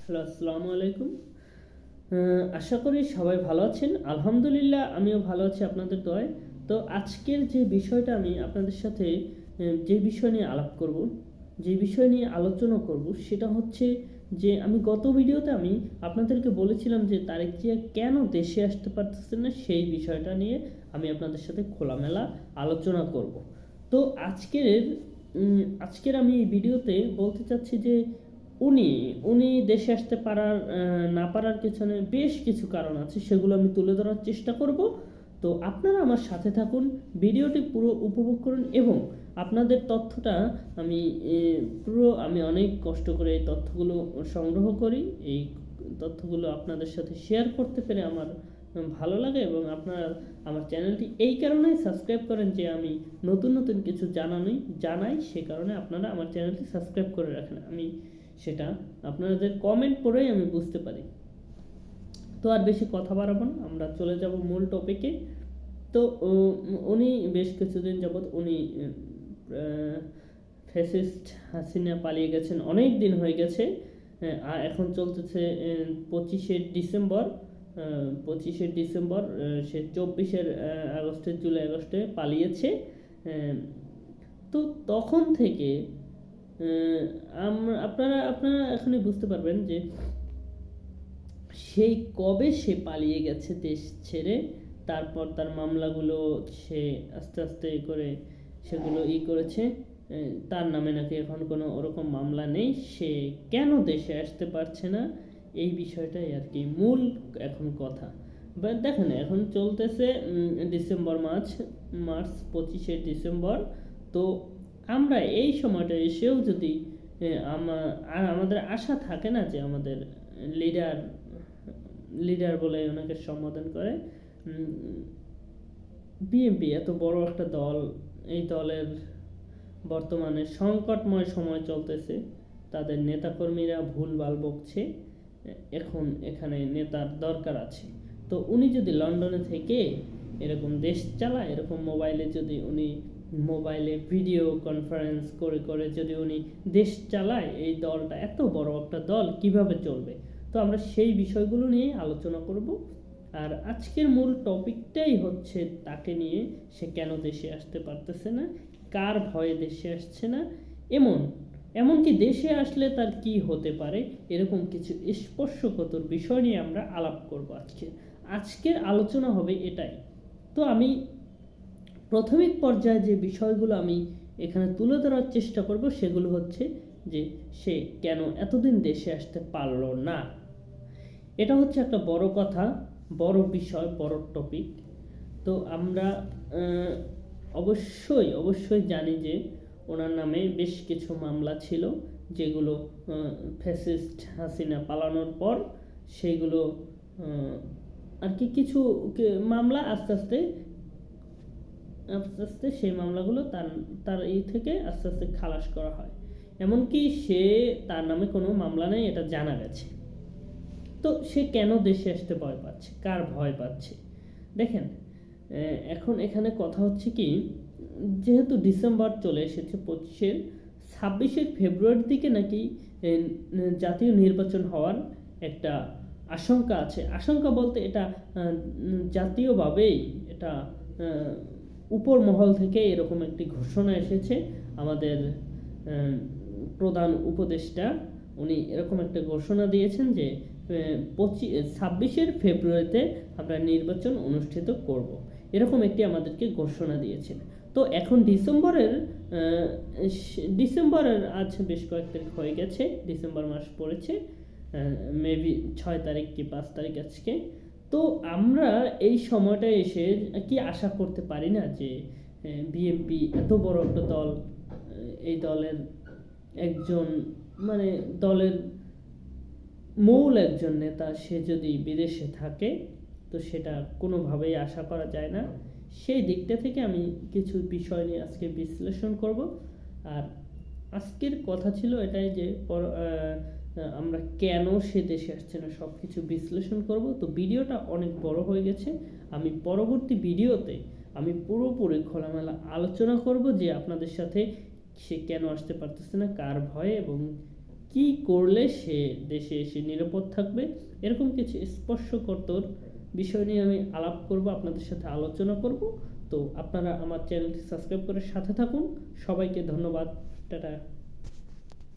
Hello, আসসালামু আলাইকুম। আশা করি সবাই ভালো আছেন। আলহামদুলিল্লাহ আমিও ভালো আছি আপনাদের দোয়ায়। তো আজকের যে বিষয়টা আমি আপনাদের সাথে যে বিষয় নিয়ে আলাপ করব, যে বিষয় নিয়ে আলোচনা করব সেটা হচ্ছে যে আমি গত ভিডিওতে আমি আপনাদেরকে বলেছিলাম যে তারেক জিয়া কেন দেশে আসতে পারতেছেন না, সেই বিষয়টা নিয়ে আমি আপনাদের সাথে খোলামেলা আলোচনা করব। তো আজকের আমি এই ভিডিওতে বলতে চাচ্ছি যে উনি উনি দেশে আসতে পারার না পারার পেছনে বেশ কিছু কারণ আছে, সেগুলো আমি তুলে ধরার চেষ্টা করব। তো আপনারা আমার সাথে থাকুন, ভিডিওটি পুরো উপভোগ করুন এবং আপনাদের তথ্যটা আমি আমি অনেক কষ্ট করে এই তথ্যগুলো সংগ্রহ করি। এই তথ্যগুলো আপনাদের সাথে শেয়ার করতে পেরে আমার ভালো লাগে এবং আপনারা আমার চ্যানেলটি এই কারণেই সাবস্ক্রাইব করেন যে আমি নতুন নতুন কিছু জানাই, সে কারণে আপনারা আমার চ্যানেলটি সাবস্ক্রাইব করে রাখেন। আমি সেটা আপনাদের কমেন্ট পড়েই আমি বুঝতে পারি। তো আর বেশি কথা বাড়াবো না, আমরা চলে যাব মূল টপিকে। তো উনি বেশ কিছুদিন যাবৎ উনি ফ্যাসিস্ট হাসিনা পালিয়ে গেছেন, অনেক দিন হয়ে গেছে। আর এখন চলতেছে 25শে ডিসেম্বর। 25শে ডিসেম্বর সে 24 আগস্টে জুলাই আগস্টে পালিয়েছে। তো তখন থেকে আপনারা আপনারা এখনই বুঝতে পারবেন যে সেই কবে সে পালিয়ে গেছে দেশ ছেড়ে। তারপর তার মামলাগুলো সে আস্তে আস্তে করে সেগুলো করেছে। তার নামে নাকি এখন কোনো ওরকম মামলা নেই। সে কেন দেশে আসতে পারছে না, এই বিষয়টাই আর কি মূল এখন কথা। বাট দেখেন, এখন চলতেছে মার্চ 25শে ডিসেম্বর। তো আমরা এই সময়টা এসেও যদি আর আমাদের আশা থাকে না যে আমাদের লিডার লিডার বলে ওনাকে সম্বোধন করে, বিএনপি এত বড় একটা দল, এই দলের বর্তমানে সংকটময় সময় চলতেছে, তাদের নেতাকর্মীরা ভুলভাল বকছে, এখন এখানে নেতার দরকার আছে। তো উনি যদি লন্ডনে থেকে এরকম দেশ চালায়, এরকম মোবাইলে ভিডিও কনফারেন্স করে করে যদি উনি দেশ চালায়, এই দলটা এত বড় একটা দল কিভাবে চলবে? তো আমরা সেই বিষয়গুলো নিয়ে আলোচনা করব। আর আজকের মূল টপিকটাই হচ্ছে তাকে নিয়ে, সে কেন দেশে আসতে পারতেছে না, কার ভয়ে দেশে আসছে না, এমনকি দেশে আসলে তার কি হতে পারে, এরকম কিছু স্পর্শকাতর বিষয় নিয়ে আমরা আলাপ করব। আজকের আলোচনা হবে এটাই। তো আমি প্রাথমিক পর্যায়ে যে বিষয়গুলো আমি এখানে তুলে ধরার চেষ্টা করব সেগুলো হচ্ছে যে সে কেন এতদিন দেশে আসতে পারলো না। এটা হচ্ছে একটা বড় কথা, বড় বিষয়, বড় টপিক। তো আমরা অবশ্যই জানি যে ওনার নামে বেশ কিছু মামলা ছিল, যেগুলো ফ্যাসিস্ট হাসিনা পালানোর পর সেইগুলো আর কি কিছু মামলা আস্তে আস্তে সেই মামলাগুলো তার থেকে আস্তে আস্তে খালাস করা হয়। এমনকি তার নামে কোনো মামলা নেই, এটা জানা গেছে। তো সে কেন দেশে আসতে ভয় পাচ্ছে, কার ভয় পাচ্ছে? দেখেন, এখন এখানে কথা হচ্ছে কি, যেহেতু ডিসেম্বর চলে এসেছে, 26শে-26শে ফেব্রুয়ারির দিকে নাকি জাতীয় নির্বাচন হওয়ার একটা আশঙ্কা আছে। আশঙ্কা বলতে এটা জাতীয়ভাবেই এটা উপর মহল থেকে এরকম একটি ঘোষণা এসেছে। আমাদের প্রধান উপদেষ্টা উনি এরকম একটা ঘোষণা দিয়েছেন যে 26শে ফেব্রুয়ারিতে আমরা নির্বাচন অনুষ্ঠিত করব, এরকম একটি আমাদেরকে ঘোষণা দিয়েছেন। তো এখন ডিসেম্বরের আজ বেশ কয়েক তারিখ হয়ে গেছে, ডিসেম্বর মাস পড়েছে, মেবি 6 তারিখ কি 5 তারিখ আজকে। তো আমরা এই সময়টা এসে কি আশা করতে পারি না যে বিএনপি এত বড় একটা দল, এই দলের একজন দলের মূল একজন নেতা, সে যদি বিদেশে থাকে, তো সেটা কোনোভাবেই আশা করা যায় না। সেই দিকটা থেকে আমি কিছু বিষয় নিয়ে আজকে বিশ্লেষণ করব। আর আজকের কথা ছিল এটাই যে আমরা কেন সে দেশে আসছে না সব কিছু বিশ্লেষণ করব। তো ভিডিওটা অনেক বড় হয়ে গেছে, আমি পরবর্তী ভিডিওতে আমি পুরোপুরি খোলামেলা আলোচনা করব যে আপনাদের সাথে সে কেন আসতে পারতেছে না, কার ভয়ে এবং কি করলে সে দেশে এসে নিরাপদ থাকবে, এরকম কিছু স্পর্শকাতর বিষয় নিয়ে আমি আলাপ করব, আপনাদের সাথে আলোচনা করব। তো আপনারা আমার চ্যানেলটি সাবস্ক্রাইব করে সাথে থাকুন। সবাইকে ধন্যবাদ। টাটা।